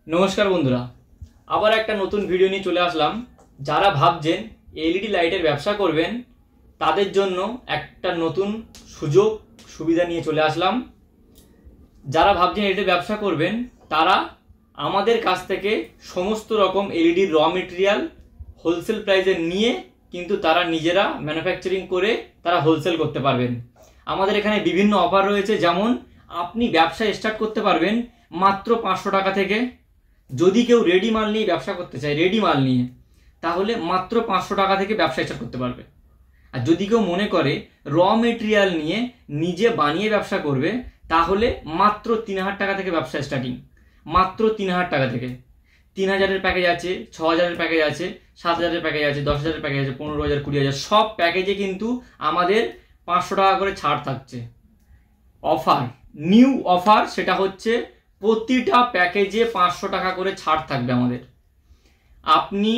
নমস্কার বন্ধুরা, আবার একটা নতুন ভিডিও নিয়ে চলে আসলাম। যারা ভাবছেন এলইডি লাইটের ব্যবসা করবেন তাদের জন্য একটা নতুন সুযোগ সুবিধা নিয়ে চলে আসলাম। যারা ভাবছেন এলইডি ব্যবসা করবেন তারা আমাদের কাছ থেকে সমস্ত রকম এলইডির র মেটেরিয়াল হোলসেল প্রাইসে নিয়ে কিন্তু তারা নিজেরা ম্যানুফ্যাকচারিং করে তারা হোলসেল করতে পারবেন। আমাদের এখানে বিভিন্ন অফার রয়েছে, যেমন আপনি ব্যবসা স্টার্ট করতে পারবেন মাত্র 500 টাকা থেকে। যদি কেউ রেডি মাল নিয়ে ব্যবসা করতে চায়, রেডি মাল নিয়ে, তাহলে মাত্র 500 টাকা থেকে ব্যবসা স্টার্ট করতে পারবে। আর যদি কেউ মনে করে র মেটেরিয়াল নিয়ে নিজে বানিয়ে ব্যবসা করবে, তাহলে মাত্র 3000 টাকা থেকে ব্যবসা স্টার্টিং। মাত্র 3000 টাকা থেকে 3000-এর প্যাকেজ আছে, 6000-এর প্যাকেজ আছে, 7000-এর প্যাকেজ আছে, 10,000-এর প্যাকেজ আছে, 15,000, 20,000, সব প্যাকেজে কিন্তু আমাদের 500 টাকা করে ছাড় থাকছে। অফার, নিউ অফার, সেটা হচ্ছে প্রতিটা প্যাকেজে 500 টাকা করে ছাড় থাকবে আমাদের। আপনি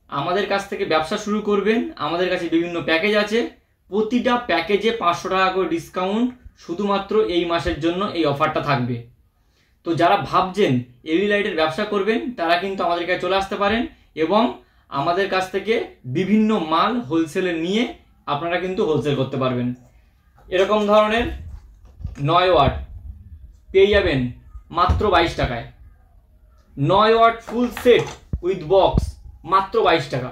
আমাদের কাছ থেকে ব্যবসা শুরু করবেন, আমাদের কাছে বিভিন্ন প্যাকেজ আছে, প্রতিটা প্যাকেজে 500 টাকা করে ডিসকাউন্ট শুধুমাত্র এই মাসের জন্য এই অফারটা থাকবে। তো যারা ভাবছেন এলইডি লাইটের ব্যবসা করবেন তারা কিন্তু আমাদের কাছে চলে আসতে পারেন এবং আমাদের কাছ থেকে বিভিন্ন মাল হোলসেলে নিয়ে আপনারা কিন্তু হোলসেল করতে পারবেন। এরকম ধরনের 9 ওয়াট পেয়ে যাবেন মাত্র 22 টাকায়। 9 watt full set with box মাত্র 22 টাকা।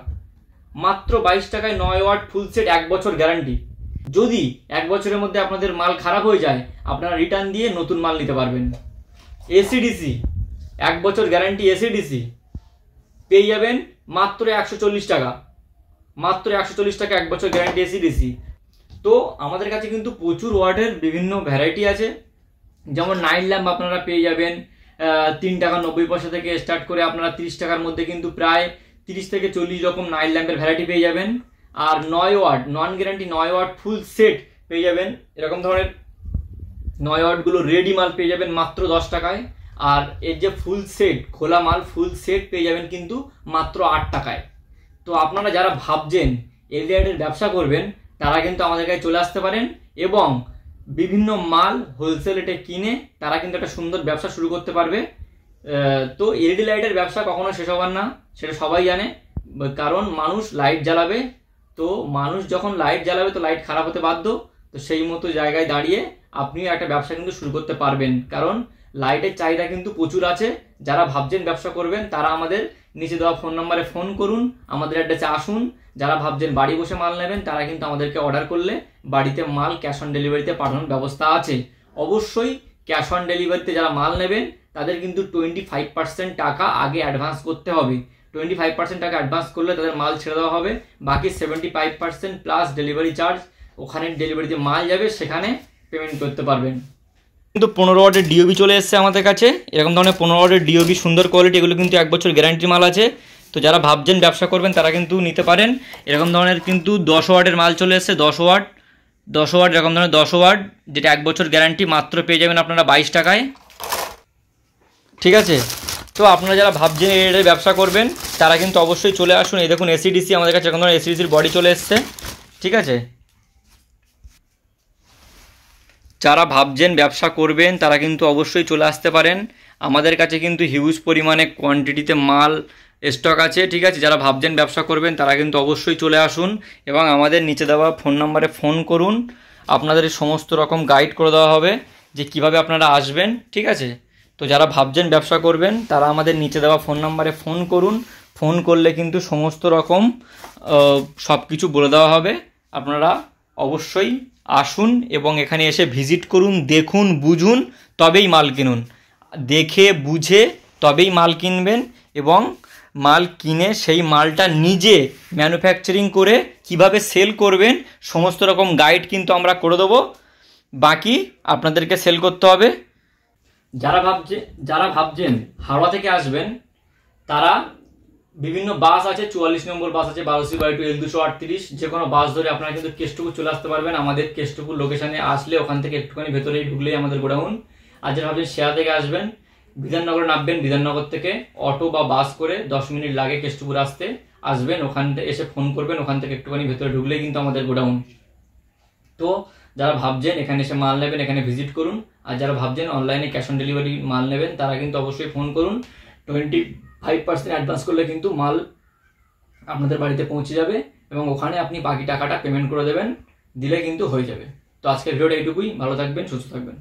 মাত্র 22 টাকায় 9 ওয়াট ফুল সেট, 1 বছর গ্যারান্টি। যদি 1 বছরের মধ্যে আপনাদের মাল খারাপ হয়ে যায়, আপনারা রিটার্ন দিয়ে নতুন মাল নিতে পারবেন। এসিডিসি 1 বছর গ্যারান্টি, এসিডিসি পেয়ে যাবেন মাত্র 140 টাকা। মাত্র 140 টাকা 1 বছর গ্যারান্টি এসিডিসি। তো আমাদের কাছে কিন্তু প্রচুর ওয়াটের বিভিন্ন ভ্যারাইটি আছে, যেমন নাইট ল্যাম্প আপনারা পেয়ে যাবেন 3 টাকা 90 পয়সা থেকে স্টার্ট করে আপনারা 30 টাকার মধ্যে কিন্তু প্রায় 30 থেকে 40 রকম নাইট ল্যাম্পের ভ্যারাইটি পেয়ে যাবেন। আর 9 watt non guarantee 9 watt full set পেয়ে যাবেন। এরকম ধরনের 9 ওয়াটগুলো রেডি মাল পেয়ে যাবেন মাত্র 10 টাকায়। আর এর যে ফুল সেট, খোলা মাল ফুল সেট পেয়ে যাবেন কিন্তু মাত্র 8 টাকায়। তো আপনারা যারা ভাবছেন এলইডি লাইটের ব্যবসা করবেন তারা কিন্তু আমাদের কাছে চলে আসতে পারেন এবং বিভিন্ন মাল হোলসেল রেটে কিনে তারা কিন্তু একটা সুন্দর ব্যবসা শুরু করতে পারবে। তো এলইডি লাইটের ব্যবসা কখনো শেষ হবার না, সেটা সবাই জানে। কারণ মানুষ লাইট জ্বালাবে, তো মানুষ যখন লাইট জ্বালাবে তো লাইট খারাপ হতে বাধ্য। তো সেই মতো জায়গায় দাঁড়িয়ে আপনিও একটা ব্যবসা কিন্তু শুরু করতে পারবেন, কারণ লাইটের চাহিদা কিন্তু প্রচুর আছে। যারা ভাবছেন ব্যবসা করবেন তারা আমাদের নিচে দেওয়া ফোন নম্বরে ফোন করুন, আমাদের অ্যাড্রেসে আসুন। যারা ভাবছেন বাড়ি বসে মাল নেবেন তারা কিন্তু আমাদেরকে অর্ডার করলে বাড়িতে মাল ক্যাশ অন ডেলিভারিতে পাঠানোর ব্যবস্থা আছে। অবশ্যই ক্যাশ অন ডেলিভারিতে যারা মাল নেবেন তাদের কিন্তু 25% টাকা আগে অ্যাডভান্স করতে হবে। 25% টাকা অ্যাডভান্স করলে তাদের মাল ছেড়ে দেওয়া হবে। বাকি 75% প্লাস ডেলিভারি চার্জ, ওখানে ডেলিভারিতে মাল যাবে সেখানে পেমেন্ট করতে পারবেন। কিন্তু 15 ওয়াটের ডিওবি চলে এসছে আমাদের কাছে। এরকম ধরনের 15 ওয়াটের ডিওবি সুন্দর কোয়ালিটি, এগুলো কিন্তু 1 বছর গ্যারান্টি মাল আছে। তো যারা ভাবছেন ব্যবসা করবেন তারা কিন্তু নিতে পারেন। এরকম ধরনের কিন্তু 10 ওয়াটের মাল চলে এসছে, 10 ওয়াট এরকম ধরনের 10 ওয়াট, যেটা 1 বছর গ্যারান্টি, মাত্র পেয়ে যাবেন আপনারা 22 টাকায়। ঠিক আছে, তো আপনারা যারা ভাবছেন এর ব্যবসা করবেন তারা কিন্তু অবশ্যই চলে আসুন। এই দেখুন এসিডিসি আমাদের কাছে এরকম ধরনের এসিডিসির বডি চলে এসছে। ঠিক আছে, যারা ভাবছেন ব্যবসা করবেন তারা কিন্তু অবশ্যই চলে আসতে পারেন। আমাদের কাছে কিন্তু হিউজ পরিমাণে কোয়ান্টিটিতে মাল স্টক আছে। ঠিক আছে, যারা ভাবছেন ব্যবসা করবেন তারা কিন্তু অবশ্যই চলে আসুন এবং আমাদের নিচে দেওয়া ফোন নম্বরে ফোন করুন। আপনাদের সমস্ত রকম গাইড করে দেওয়া হবে যে কিভাবে আপনারা আসবেন। ঠিক আছে, তো যারা ভাবছেন ব্যবসা করবেন তারা আমাদের নিচে দেওয়া ফোন নম্বরে ফোন করুন। ফোন করলে কিন্তু সমস্ত রকম সব কিছু বলে দেওয়া হবে। আপনারা অবশ্যই আসুন এবং এখানে এসে ভিজিট করুন, দেখুন, বুঝুন, তবেই মাল কিনুন। দেখে বুঝে তবেই মাল কিনবেন এবং মাল কিনে সেই মালটা নিজে ম্যানুফ্যাকচারিং করে কিভাবে সেল করবেন সমস্ত রকম গাইড কিন্তু আমরা করে দেবো। বাকি আপনাদেরকে সেল করতে হবে। যারা ভাবছেন হাওড়া থেকে আসবেন তারা বিভিন্ন বাস আছে, 44 নম্বর বাস আছে, 12C/2 L238, যে কোনো বাস ধরে আপনারা কিন্তু কেষ্টপুর চলে আসতে পারবেন। আমাদের কেষ্টপুর লোকেশনে আসলে ওখান থেকে একটুখানি ভেতরেই ঢুকলেই আমাদের গোডাউন। আর যারা ভাবছেন শেয়া থেকে আসবেন, বিধাননগরে নামবেন, বিধাননগর থেকে অটো বা বাস করে 10 মিনিট লাগে কেষ্টপুর আসতে। আসবেন, ওখান থেকে এসে ফোন করবেন, ওখান থেকে একটুখানি ভেতরে ঢুকলেই কিন্তু আমাদের গোডাউন। তো যারা ভাবছেন এখানে এসে মাল নেবেন এখানে ভিজিট করুন, আর যারা ভাবছেন অনলাইনে ক্যাশ অন ডেলিভারি মাল নেবেন তারা কিন্তু অবশ্যই ফোন করুন। 25% অ্যাডভান্স করলে কিন্তু মাল আপনাদের বাড়িতে পৌঁছে যাবে এবং ওখানে আপনি বাকি টাকাটা পেমেন্ট করে দেবেন, দিলে কিন্তু হয়ে যাবে। তো আজকের ভিডিওটা এইটুকুই, ভালো থাকবেন, সুস্থ থাকবেন।